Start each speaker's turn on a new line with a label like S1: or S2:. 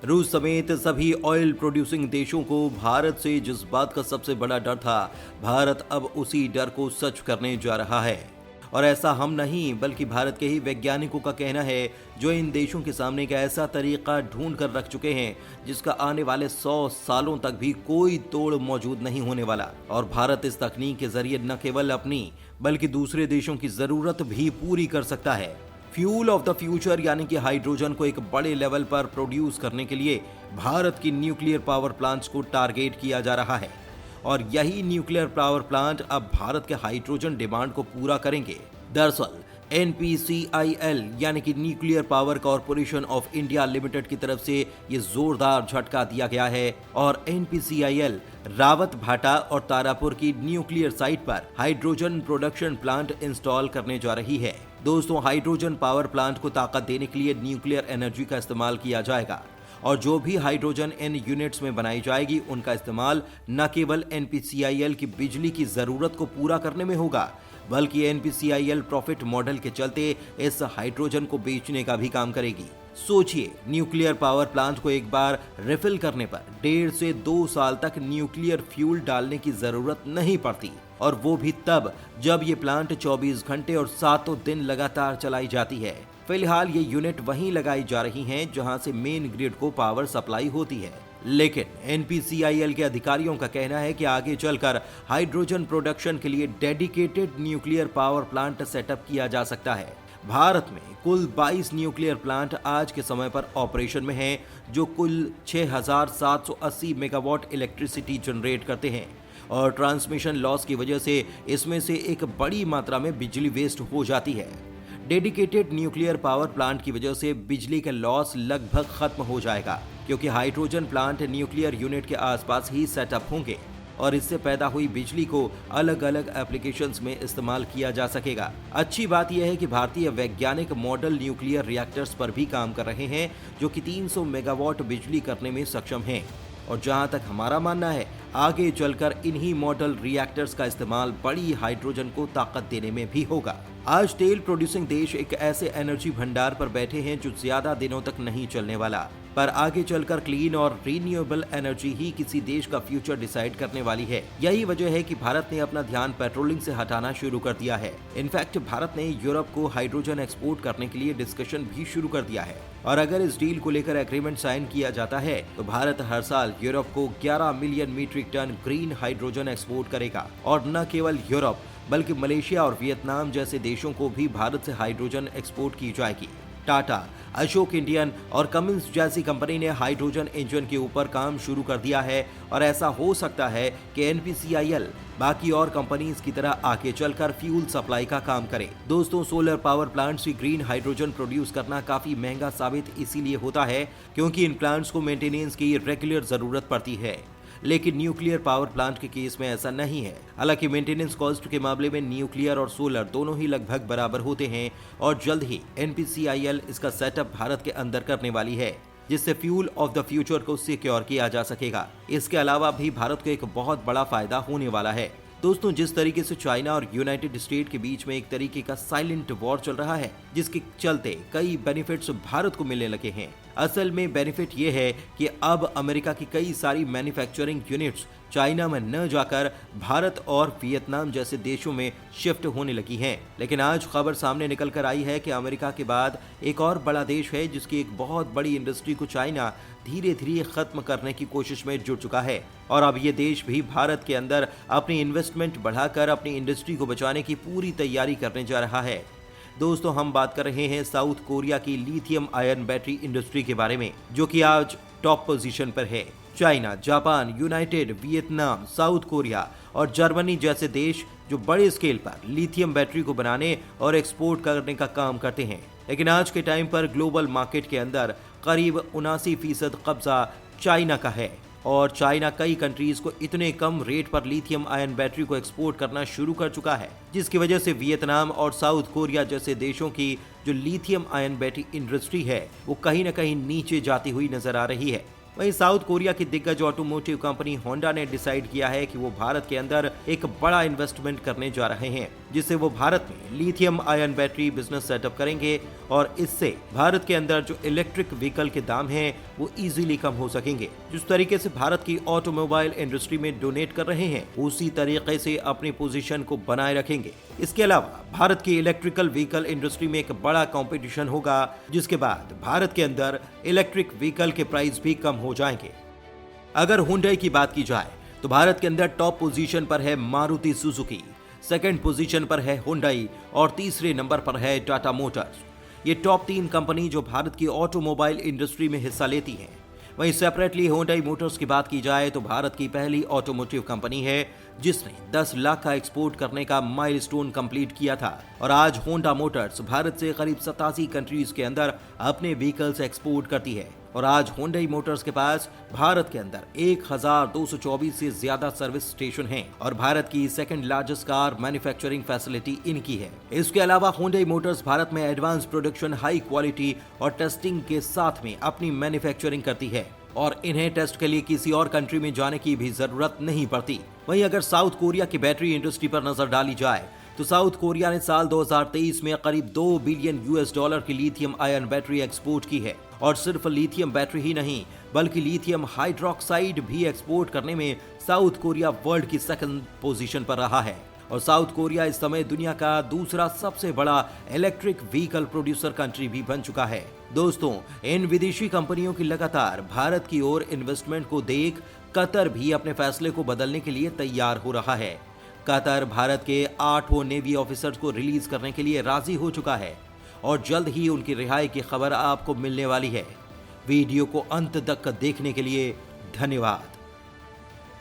S1: रूस समेत सभी ऑयल प्रोड्यूसिंग देशों को भारत से जिस बात का सबसे बड़ा डर था, भारत अब उसी डर को सच करने जा रहा है। और ऐसा हम नहीं बल्कि भारत के ही वैज्ञानिकों का कहना है, जो इन देशों के सामने एक ऐसा तरीका ढूंढ कर रख चुके हैं जिसका आने वाले 100 सालों तक भी कोई तोड़ मौजूद नहीं होने वाला। और भारत इस तकनीक के जरिए न केवल अपनी बल्कि दूसरे देशों की जरूरत भी पूरी कर सकता है। फ्यूल ऑफ द फ्यूचर यानी कि हाइड्रोजन को एक बड़े लेवल पर प्रोड्यूस करने के लिए भारत की न्यूक्लियर पावर प्लांट्स को टारगेट किया जा रहा है। और यही न्यूक्लियर पावर प्लांट अब भारत के हाइड्रोजन डिमांड को पूरा करेंगे। दरअसल NPCIL यानी कि nuclear power corporation of India limited की तरफ से ये जोरदार झटका दिया गया है और NPCIL रावत भाटा और तारापुर की न्यूक्लियर साइट पर हाइड्रोजन प्रोडक्शन प्लांट इंस्टॉल करने जा रही है। दोस्तों, हाइड्रोजन पावर प्लांट को ताकत देने के लिए न्यूक्लियर एनर्जी का इस्तेमाल किया जाएगा और जो भी हाइड्रोजन इन यूनिट्स में बनाई जाएगी उनका इस्तेमाल न केवल NPCIL की बिजली की जरूरत को पूरा करने में होगा, बल्कि NPCIL प्रॉफिट मॉडल के चलते इस हाइड्रोजन को बेचने का भी काम करेगी। सोचिए, न्यूक्लियर पावर प्लांट को एक बार रिफिल करने पर 1.5 से 2 साल तक न्यूक्लियर फ्यूल डालने की जरूरत नहीं पड़ती, और वो भी तब जब ये प्लांट 24 घंटे और 7 दिन लगातार चलाई जाती है। फिलहाल ये यूनिट वहीं लगाई जा रही हैं जहां से मेन ग्रिड को पावर सप्लाई होती है, लेकिन NPCIL के अधिकारियों का कहना है कि आगे चलकर हाइड्रोजन प्रोडक्शन के लिए dedicated nuclear power plant setup किया जा सकता है। भारत में कुल 22 न्यूक्लियर प्लांट आज के समय पर ऑपरेशन में हैं, जो कुल 6,780 मेगावाट इलेक्ट्रिसिटी जनरेट करते हैं और ट्रांसमिशन लॉस की वजह से इसमें से एक बड़ी मात्रा में बिजली वेस्ट हो जाती है। डेडिकेटेड न्यूक्लियर पावर प्लांट की वजह से बिजली का लॉस लगभग खत्म हो जाएगा, क्योंकि हाइड्रोजन प्लांट न्यूक्लियर यूनिट के आसपास ही सेटअप होंगे और इससे पैदा हुई बिजली को अलग अलग एप्लीकेशंस में इस्तेमाल किया जा सकेगा। अच्छी बात यह है कि भारतीय वैज्ञानिक मॉडल न्यूक्लियर रिएक्टर्स पर भी काम कर रहे हैं, जो कि 300 मेगावाट बिजली करने में सक्षम हैं। और जहां तक हमारा मानना है, आगे चलकर इन्हीं मॉडल रिएक्टर्स का इस्तेमाल बड़ी हाइड्रोजन को ताकत देने में भी होगा। आज तेल प्रोड्यूसिंग देश एक ऐसे एनर्जी भंडार पर बैठे हैं जो ज्यादा दिनों तक नहीं चलने वाला, पर आगे चलकर क्लीन और रीन्यूएबल एनर्जी ही किसी देश का फ्यूचर डिसाइड करने वाली है। यही वजह है कि भारत ने अपना ध्यान पेट्रोलिंग से हटाना शुरू कर दिया है। इनफैक्ट भारत ने यूरोप को हाइड्रोजन एक्सपोर्ट करने के लिए डिस्कशन भी शुरू कर दिया है और अगर इस डील को लेकर एग्रीमेंट साइन किया जाता है तो भारत हर साल यूरोप को 11 million metric ton green hydrogen export करेगा। और न केवल यूरोप बल्कि मलेशिया और वियतनाम जैसे देशों को भी भारत से हाइड्रोजन एक्सपोर्ट की जाएगी। टाटा, अशोक इंडियन और कमिंस जैसी कंपनी ने हाइड्रोजन इंजन के ऊपर काम शुरू कर दिया है और ऐसा हो सकता है कि NPCIL बाकी और कंपनीज की तरह आगे चलकर फ्यूल सप्लाई का काम करे। दोस्तों, सोलर पावर प्लांट से ग्रीन हाइड्रोजन प्रोड्यूस करना काफी महंगा साबित इसीलिए होता है क्योंकि इन प्लांट्स को मेंटेनेंस की रेगुलर जरूरत पड़ती है, लेकिन न्यूक्लियर पावर प्लांट के केस में ऐसा नहीं है। हालांकि मेंटेनेंस कॉस्ट के मामले में न्यूक्लियर और सोलर दोनों ही लगभग बराबर होते हैं और जल्द ही NPCIL इसका सेटअप भारत के अंदर करने वाली है, जिससे फ्यूल ऑफ द फ्यूचर को सिक्योर किया जा सकेगा। इसके अलावा भी भारत को एक बहुत बड़ा फायदा होने वाला है। दोस्तों, जिस तरीके से चाइना और यूनाइटेड स्टेट के बीच में एक तरीके का साइलेंट वॉर चल रहा है, जिसके चलते कई बेनिफिट्स भारत को मिलने लगे हैं। असल में बेनिफिट ये है कि अब अमेरिका की कई सारी मैन्युफैक्चरिंग यूनिट्स चाइना में न जाकर भारत और वियतनाम जैसे देशों में शिफ्ट होने लगी हैं। लेकिन आज खबर सामने निकल कर आई है कि अमेरिका के बाद एक और बड़ा देश है जिसकी एक बहुत बड़ी इंडस्ट्री को चाइना धीरे धीरे खत्म करने की कोशिश में जुट चुका है और अब ये देश भी भारत के अंदर अपनी इन्वेस्टमेंट बढ़ाकर अपनी इंडस्ट्री को बचाने की पूरी तैयारी करने जा रहा है। दोस्तों, हम बात कर रहे हैं साउथ कोरिया की लिथियम आयन बैटरी इंडस्ट्री के बारे में, जो कि आज टॉप पोजीशन पर है। China, Japan, United, Vietnam, south Korea और जर्मनी जैसे देश जो बड़े स्केल पर लिथियम बैटरी को बनाने और एक्सपोर्ट करने का काम करते हैं, लेकिन आज के टाइम पर ग्लोबल मार्केट के अंदर करीब 79% कब्जा चाइना का है और चाइना कई कंट्रीज को इतने कम रेट पर लिथियम आयन बैटरी को एक्सपोर्ट करना शुरू कर चुका है, जिसकी वजह से वियतनाम और साउथ कोरिया जैसे देशों की जो लिथियम आयन बैटरी इंडस्ट्री है वो कहीं न कहीं नीचे जाती हुई नजर आ रही है। वहीं साउथ कोरिया की दिग्गज ऑटोमोटिव कंपनी होंडा ने डिसाइड किया है कि वो भारत के अंदर एक बड़ा इन्वेस्टमेंट करने जा रहे हैं, जिससे वो भारत में lithium ion battery business setup करेंगे और इससे भारत के अंदर जो इलेक्ट्रिक व्हीकल के दाम हैं वो इजीली कम हो सकेंगे। जिस तरीके से भारत की ऑटोमोबाइल इंडस्ट्री में डोनेट कर रहे हैं, उसी तरीके से अपनी पोजीशन को बनाए रखेंगे। इसके अलावा भारत की इलेक्ट्रिकल व्हीकल इंडस्ट्री में एक बड़ा कंपटीशन होगा, जिसके बाद भारत के अंदर इलेक्ट्रिक व्हीकल के प्राइस भी कम हो जाएंगे। अगर हुंडई की बात की जाए तो भारत के अंदर टॉप पोजीशन पर है मारुति सुजुकी, सेकंड पोजीशन पर है हुंडई और तीसरे नंबर पर है टाटा मोटर्स। ये टॉप 3 कंपनी जो भारत की ऑटोमोबाइल इंडस्ट्री में हिस्सा लेती हैं। वहीं सेपरेटली हुंडई मोटर्स की बात की जाए तो भारत की पहली ऑटोमोटिव कंपनी है जिसने 10 लाख का एक्सपोर्ट करने का माइलस्टोन कंप्लीट किया था और आज होंडा मोटर्स भारत से करीब 87 कंट्रीज के अंदर अपने व्हीकल्स एक्सपोर्ट करती है और आज होंडई मोटर्स के पास भारत के अंदर 1224 से ज्यादा सर्विस स्टेशन हैं और भारत की second largest car manufacturing facility इनकी है। इसके अलावा होंडई मोटर्स भारत में एडवांस प्रोडक्शन, हाई क्वालिटी और टेस्टिंग के साथ में अपनी मैन्युफैक्चरिंग करती है और इन्हें टेस्ट के लिए किसी और कंट्री में जाने की भी जरूरत नहीं पड़ती। वहीं अगर साउथ कोरिया की बैटरी इंडस्ट्री पर नजर डाली जाए तो साउथ कोरिया ने साल 2023 में करीब $2 बिलियन की लिथियम आयन बैटरी एक्सपोर्ट की है और सिर्फ लिथियम बैटरी ही नहीं बल्कि लिथियम हाइड्रोक्साइड भी एक्सपोर्ट करने में साउथ कोरिया वर्ल्ड की सेकंड पोजीशन पर रहा है और साउथ कोरिया इस समय दुनिया का दूसरा सबसे बड़ा इलेक्ट्रिक व्हीकल प्रोड्यूसर कंट्री भी बन चुका है। दोस्तों, इन विदेशी कंपनियों की लगातार भारत की ओर इन्वेस्टमेंट को देख कतर भी अपने फैसले को बदलने के लिए तैयार हो रहा है। कतर भारत के 8 नेवी ऑफिसर्स को रिलीज करने के लिए राजी हो चुका है और जल्द ही उनकी रिहाई की खबर आपको मिलने वाली है। वीडियो को अंत तक देखने के लिए धन्यवाद।